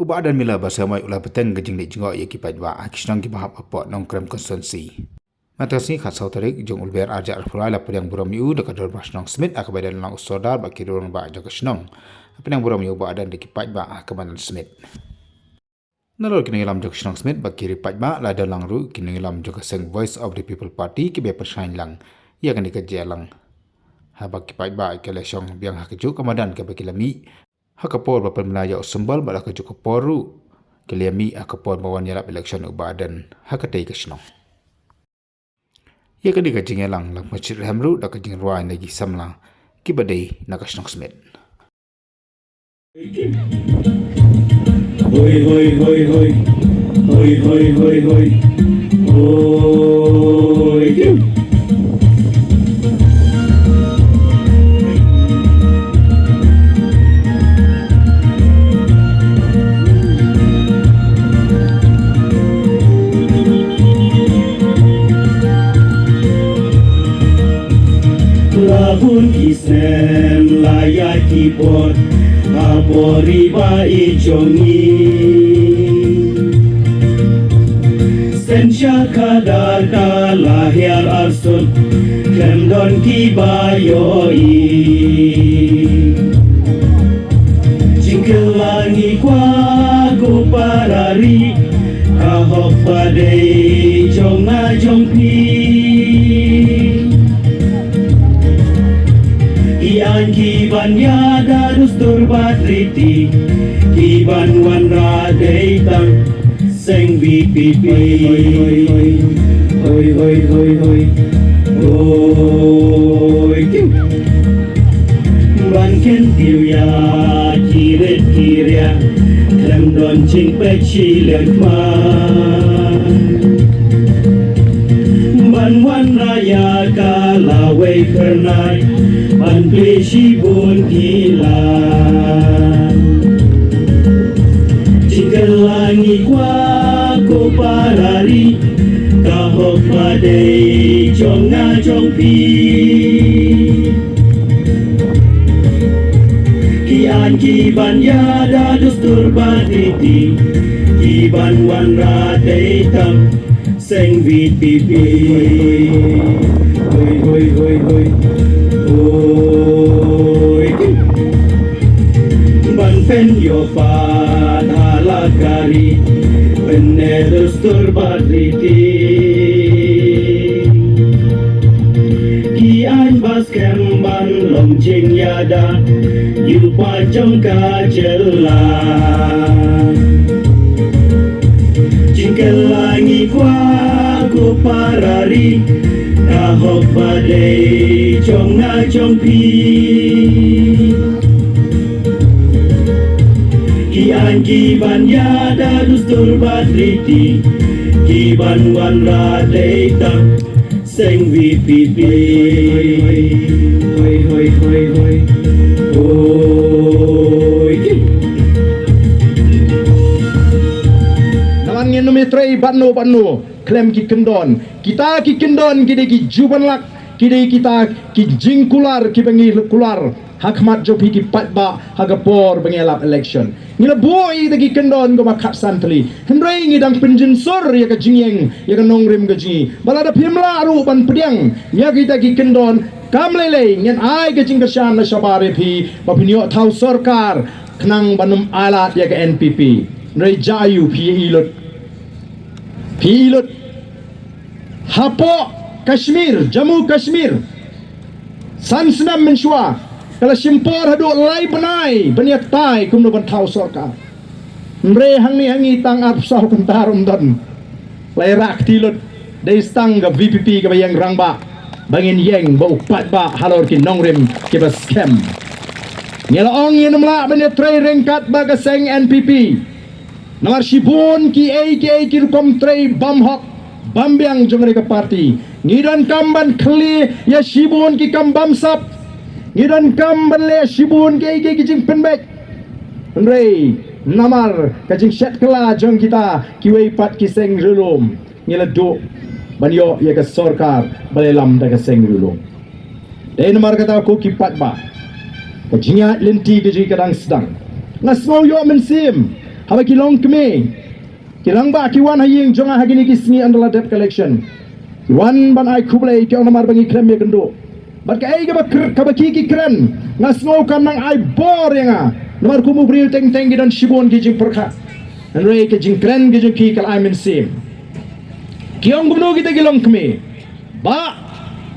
Ubadan mila basamai ulah peteng gejing ni jengok ia kipat ba akisnang ki bahap apot nong krem konstituensi. Matasi khat sau tarik jong ulber arja arfulai la pedang buram yu dekat dor basnong smith akabadan lang usodar ba kirong ba jakasnong. Pedang buram yu ba adan de kipat ba akabadan smith. Nalor kiningilam jakasnong smith ba kiri pat ba la dalang ru kiningilam jakaseng Voice of the People Party ki be persain lang. Ia kan dikerja lang. Habak kipat ba ikalesong biang hakiju kamadan ke bakilami. Hakapor bapan Melaya sembal bala ke cukup poru keliami hakapor bawan yalap election ubadan hakatai kesnong. Ia kan dikajing elang lang masjid hamru dak kajing ruai lagi samla kibadai nakasnong smith. Hoi hoi hoi hoi hoi hoi hoi hoi hoi. Lahun kisem layak kibot abori ba ijongi sensya kadar lahir arsun kemdon kibayoi jingkelangi kwaku parari kahok badai jonga jongpi Ian kiban yada dustur batriti kiban wan radeitang seng VPP hoi hoi hoi hoi hoi ban kentiu ya kiret kirya klem don ching pechi lekma ban wan raya kalawe kernai ban pleshi bun kilan jingkelangi kwaku parari kahok padai jonga jongpi kian kiban yada dustur baditi kiban wan radai tam seng VPP hoi hoi hoi hoi hoi ban pen yo pat halakari penedustur badriti kian baskem ban longjing yada yupa jongka jelas jingkelangi kwaku parari kahok badai jonga jongpi kian kiban yada dustur badriti kiban wan radai tak seng VPP hoi hoi hoi hoi hoi Naman ngin numitrei banno klem ki kendon kita ki kendon kide ki juban lak kide kita ki jingkular ki bengi kular hakmat jopi ki patba hagapor bengelap election ngila boy dagi kendon go makat santli hendrei ngidang penjensor ya ka jingyeng ya ka nongrim gaji balada pimla ru ban pediang ya kita ki kendon kamlele ngen ai ka jingkasyan na sabare pi bapinyo thau sarkar knang banum alat ya ka NPP nrei jayu pilot Hapo Kashmir, Jammu Kashmir Sansnam mensyua kalau simpor hadu lai benai beniat tai kumno bantau sorka mre hangi tang apsah kentar umdan lai rak tilot dei stang ga VPP ga bayang rangba bangin yeng ba upat ba halor ki nongrim ki ba scam ngelaong yenumla beniat trai rengkat ba ga seng NPP namar shibun ki AK ki rukom trai bamhok bambiang jongre ka parti ngidan kamban kli ya shibun ki kambam sap ngidan kamban le shibun ki jing penbek rei namar kajing shat kala jong kita kiwei pat ki seng rulum ngila do banyo ya ka sarkar balelam da ka seng rulum dei namar kata ko ki pat ba kajinga lenti ki kadang sedang ngasno yo mensim haba kilong keme kilang ba kiwan haying jonga hagini kisni andala debt collection wan ban ai kublai ki onamar bangi krem ye gendo bat ka ai ka ba ki kren ngasngau kan nang ai bor yang nomor kumu bril teng teng gidan shibon gi jing perkha and re ke jing kren gi jing ki kal ai min sim kiong gumno kita kilong keme ba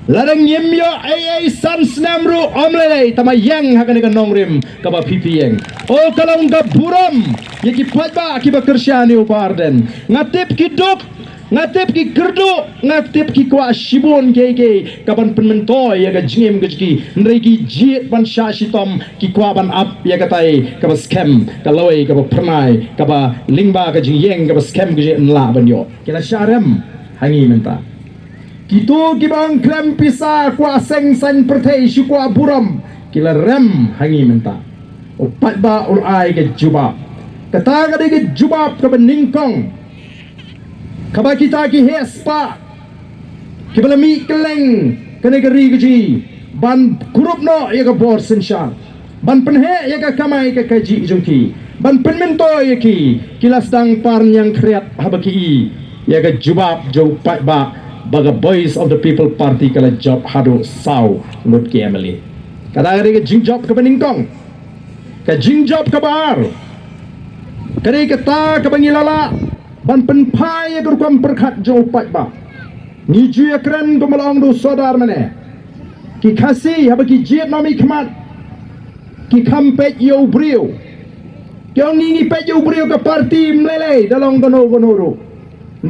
larang yemyo ai sans namru omlele tama yang hakane ka nongrim ka ba ppng o kalong ka buram yeki patba ki ba kersyani ubarden ngatip ki dok ngatip ki kerdo ngatip ki kwa shibon ke kaban penmentoy ya ga jingem gejki nregi jiet ban shashitom ki kwa ban up ya ga tai ka ba scam ka loi ka ba pernai ka ba lingba ka jing ka ba scam ge nla ban yo kila sharem hangi menta kito kibang klem pisa kwa seng san pertei shi kwa buram kila rem hangi menta o patba ul ai ke jubab kata ga de jubab ka ban ningkong kaba kita ki hespa kibala mi keleng kene geri gaji ban kurup no ya ga bor sensha ban penhe ya ga kamai ka kaji jungki ban penmento ya ki kilas dang par yang kreat habaki ya ga jubab jo ba baga boys of the people party kala job hadu sau not ki emily kada geri ga jing job ka baningkong ka jing job ka bar kare ka ta ka bangilala ban penpai ya kurkam perkhat jo pat ba ni ju ya kren ko malong do sodar mane ki khasi haba ki jet nomi khmat ki khampet yo brio kyong ni pet yo brio ka parti mlele dalong gono ro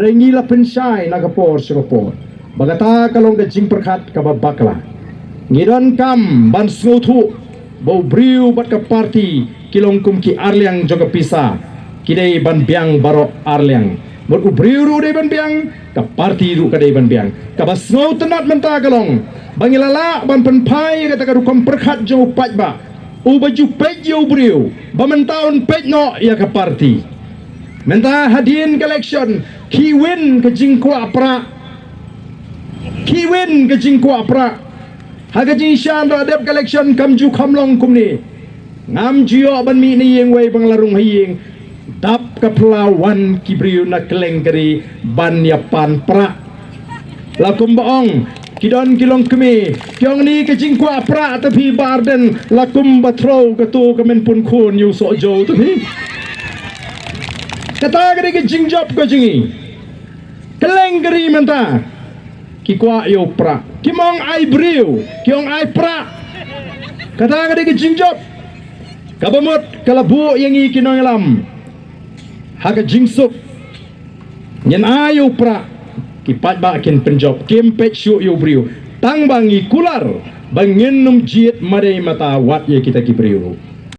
rengi la pensai na ka por so por bagata kalong ka jing perkhat ka bakla ngidon kam ban snothu bo brio bat ka parti kilong kum ki arliang jo ka pisa kidai ban biang baro arliang mot ubriuru dei ban biang ka parti ru ka dei ban biang ka basngau tenat menta galong bangilala ban penpai ka ta rukom perkhat jo patba u baju pej yo briu bamentaun pej no ya ka parti menta hadin collection ki win ka jingkwa pra ki win ka jingkwa pra haga jing shan ra dep collection kam ju khamlong kumni ngam jio ban mi ni yeng wei banglarung hayeng dap ka pelawan kibriu na kelengkeri ban yapan pra lakum baong kidon kilong kemi kyong ni ke jingkwa pra tapi barden lakum batro ka tu ka men pun khun yu so jo tu ni kata ke jingjop ko jingi kelengkeri menta ki kwa yo pra kimong ai briu kyong ai pra kata ke jingjop kabamot kalabu yang ikinong alam haga jingsuk nyen ayo pra kipat ba kin penjob kempet syu yo briu tang bangi kular bangin num jiet mare mata wat ye kita ki briu